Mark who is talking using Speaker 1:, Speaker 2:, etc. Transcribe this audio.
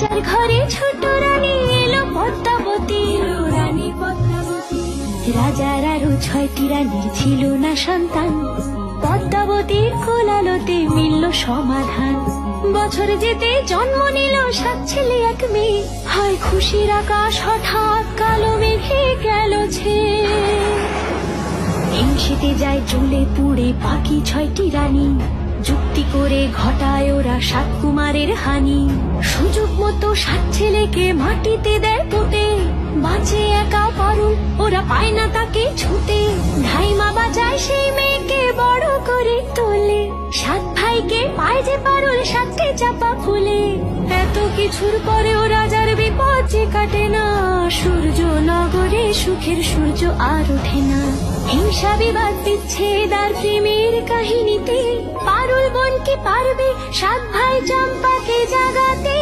Speaker 1: রাজার ঘরে ছোট রানী এলো পদ্মাবতী, রানী পদ্মাবতী। রাজার আরো 6টি রানীর ছিল না সন্তান, পদ্মাবতীর কোলালোতে মিলল সমাধান। বছর যেতে জন্ম নিল 7 ছেলে 1 মেয়ে, হয় খুশির আকাশ হঠাৎ কালো মেঘে গেল ছেয়ে। হিংসেতে যায় জ্বলে পুড়ে বাকি 6টি রানী, যুক্তি করে ঘটায় ওরা 7 কুমারের হানি। সুযোগ মতো 7 ছেলেকে মাটিতে দেয় পুঁতে, বাঁচে একা পারুল, ওরা পায় না তাকে ছুতে। ধাইমা বাজায় সেই মেয়েকে বড় করে তোলে, 7 ভাইকে পায় যে পারুল 7টে চাপা ফুলে। এত কিছুর পরেও রাজার বিপদ যে কাটে না, সূর্য নগরে সুখের সূর্য আর ওঠে না। হিংসা বিবাদ বিচ্ছেদ আর প্রেমের কাহিনীতে পারুল বোন কি পারবে 7 ভাই চম্পাকে জাগাতে।